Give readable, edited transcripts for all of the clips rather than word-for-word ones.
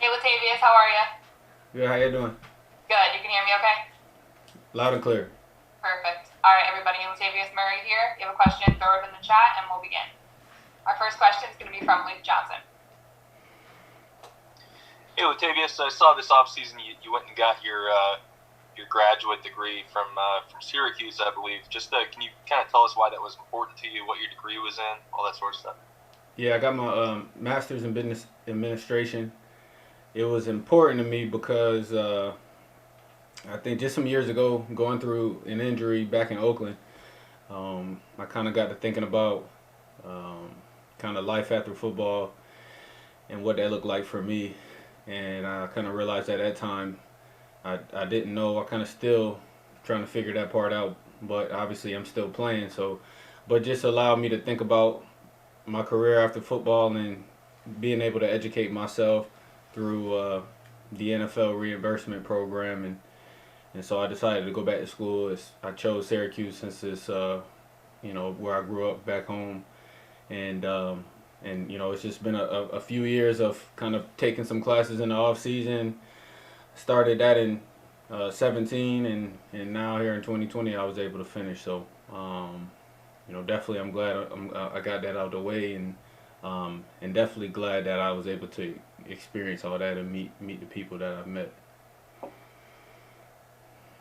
Hey, Latavius, how are you? Good, how you doing? Good. You can hear me okay? Loud and clear. Perfect. All right, everybody. Latavius Murray here. If you have a question, throw it in the chat, and we'll begin. Our first question is going to be from Luke Johnson. Hey, Latavius, I saw this offseason you went and got your graduate degree from Syracuse, I believe. Just can you kind of tell us why that was important to you, what your degree was in, all that sort of stuff? Yeah, I got my master's in business administration. It was important to me because I think just some years ago, going through an injury back in Oakland, I kind of got to thinking about um, kind of life after football and what that looked like for me. And I kind of realized at that time I didn't know. I kind of still trying to figure that part out, but obviously I'm still playing. So, but just allowed me to think about my career after football and being able to educate myself through the NFL reimbursement program, and so I decided to go back to school. I chose Syracuse since it's where I grew up back home, and it's just been a few years of kind of taking some classes in the off season. Started that in 17, and now here in 2020 I was able to finish. So definitely I'm glad I got that out of the way, and definitely glad that I was able to experience all that and meet the people that I've met.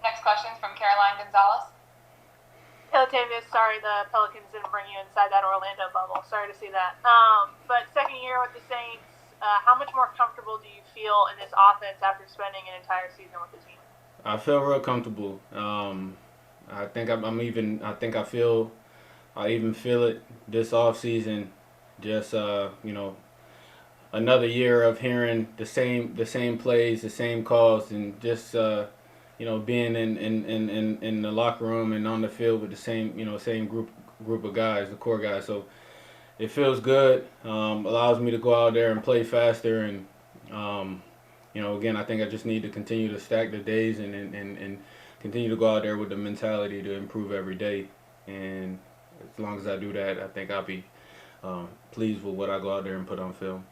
Next question is from Caroline Gonzalez. Hey, Latavius, sorry the Pelicans didn't bring you inside that Orlando bubble. Sorry to see that. But second year with the Saints, how much more comfortable do you feel in this offense after spending an entire season with the team? I feel real comfortable. I think I even feel it this off season. Just another year of hearing the same plays, the same calls, and just being in the locker room and on the field with the same group of guys, the core guys. So it feels good. Allows me to go out there and play faster, and again, I think I just need to continue to stack the days and continue to go out there with the mentality to improve every day. And as long as I do that, I think I'll be pleased with what I go out there and put on film.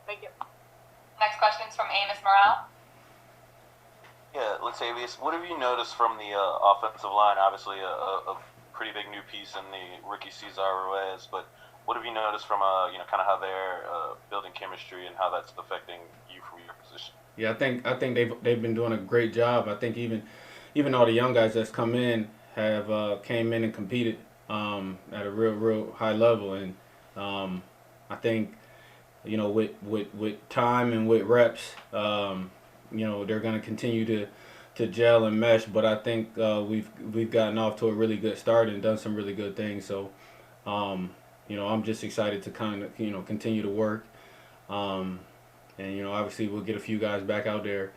Thank you. Next question is from Amos Morale. Yeah, Latavius, what have you noticed from the offensive line? Obviously, a pretty big new piece in the rookie Cesar Ruiz, but what have you noticed from kind of how they're building chemistry and how that's affecting you from your position? Yeah, I think they've been doing a great job. I think even all the young guys that's come in have came in and competed at a real high level, and I think with time and with reps, they're going to continue to gel and mesh. But I think we've gotten off to a really good start and done some really good things. So I'm just excited to kind of continue to work. And obviously we'll get a few guys back out there.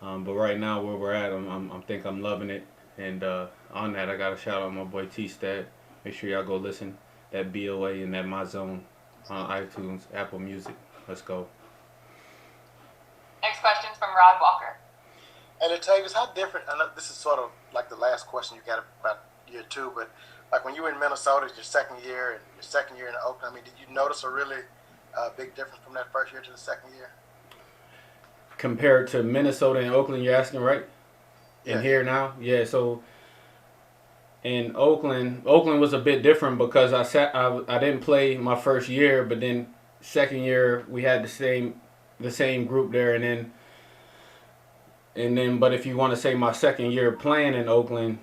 But right now where we're at, I'm loving it. And on that, I got to shout out my boy T-Stat. Make sure y'all go listen. That BOA and that My Zone on iTunes, Apple Music. Let's go. Next question is from Rod Walker. And Latavius, how different? I know this is sort of like the last question you got about year two, but like when you were in Minnesota, your second year, and your second year in Oakland, I mean, did you notice a really big difference from that first year to the second year? Compared to Minnesota and Oakland, you're asking, right? Yeah. And here now? Yeah, so in Oakland was a bit different because I didn't play my first year, but then second year we had the same group there, and then but if you want to say my second year playing in Oakland,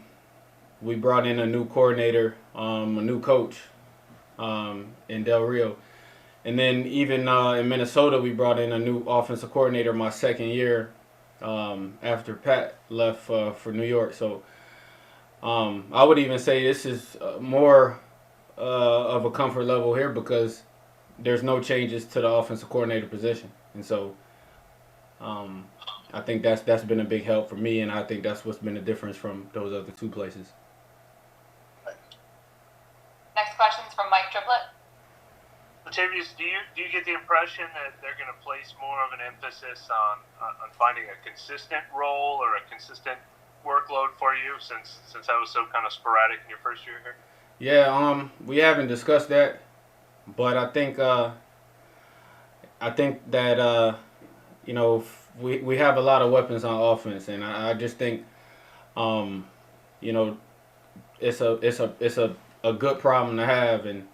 we brought in a new coordinator, a new coach, in Del Rio. And then even in Minnesota, we brought in a new offensive coordinator my second year after Pat left for New York. So I would even say this is more of a comfort level here because there's no changes to the offensive coordinator position. And so I think that's been a big help for me, and I think that's what's been the difference from those other two places. Next question is from Mike Triplett. Latavius, do you get the impression that they're going to place more of an emphasis on finding a consistent role or a consistent workload for you since that was so kind of sporadic in your first year here? Yeah, we haven't discussed that, but I think that you know, we have a lot of weapons on offense, and I just think, you know, it's a good problem to have, and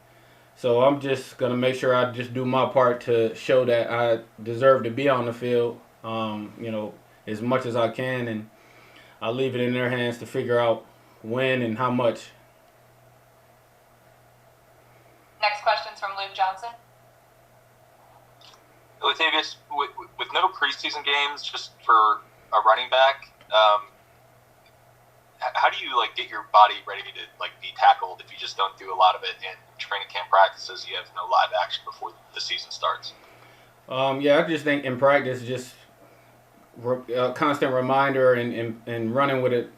so I'm just gonna make sure I just do my part to show that I deserve to be on the field, you know, as much as I can, and I'll leave it in their hands to figure out when and how much. Next question's from Luke Johnson. Latavius, with no preseason games, just for a running back, how do you get your body ready to be tackled if you just don't do a lot of it in training camp practices? You have no live action before the season starts. Yeah, I just think in practice, just a constant reminder and running with it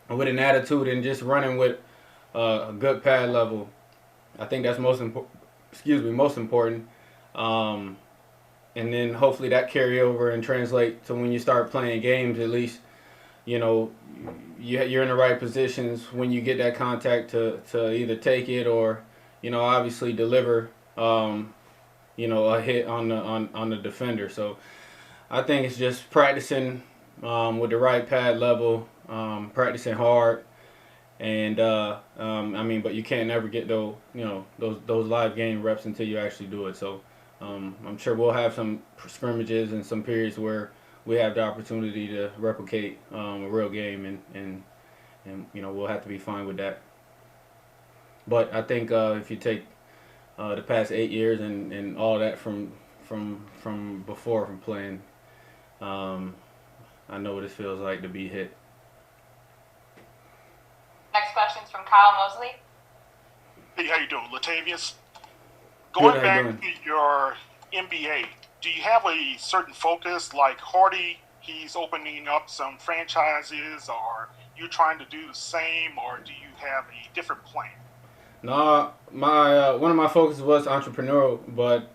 with an attitude and just running with a good pad level. I think that's most important. And then hopefully that carry over and translate to when you start playing games, at least, you know, you're in the right positions when you get that contact to either take it or, you know, obviously deliver, you know, a hit on the defender. So I think it's just practicing with the right pad level, practicing hard, and I mean, but you can't never get those live game reps until you actually do it. So I'm sure we'll have some scrimmages and some periods where we have the opportunity to replicate a real game, and you know, we'll have to be fine with that. But I think if you take the past 8 years and all that from before, from playing, I know what it feels like to be hit. Next question's from Kyle Mosley. Hey, how you doing, Latavius? Good, Going how you back doing? to your NBA, do you have a certain focus, like Hardy, he's opening up some franchises, or you trying to do the same, or do you have a different plan? No, my one of my focuses was entrepreneurial, but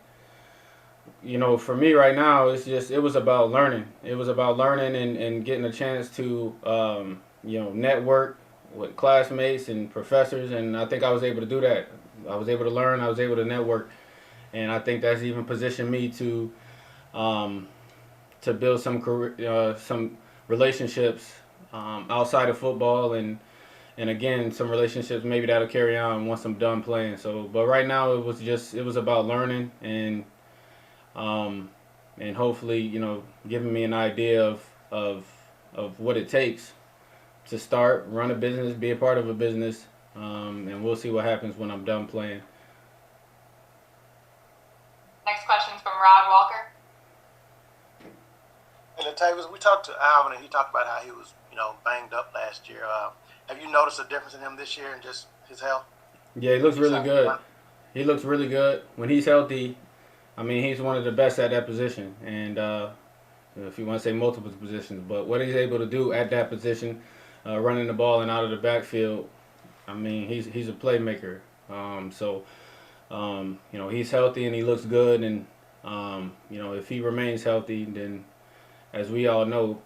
you know, for me right now, it was about learning. It was about learning and getting a chance to you know, network with classmates and professors, and I think I was able to do that. I was able to learn. I was able to network, and I think that's even positioned me to build some career, some relationships outside of football, and again, some relationships maybe that'll carry on once I'm done playing. So, but right now it was about learning and hopefully, you know, giving me an idea of what it takes to start, run a business, be a part of a business, and we'll see what happens when I'm done playing. Next question's from Rod Walker. And Latavius, we talked to Alvin, and he talked about how he was, you know, banged up last year. Have you noticed a difference in him this year and just his health? Yeah, he looks really good. He looks really good. When he's healthy, I mean, he's one of the best at that position. And if you want to say multiple positions, but what he's able to do at that position, running the ball and out of the backfield, I mean, he's a playmaker. So, you know, he's healthy and he looks good. And, you know, if he remains healthy, then as we all know,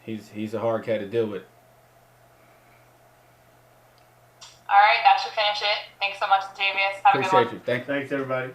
he's a hard cat to deal with. All right, that should finish it. Thanks so much, Latavius. Have a good one. Appreciate you. Thanks, everybody.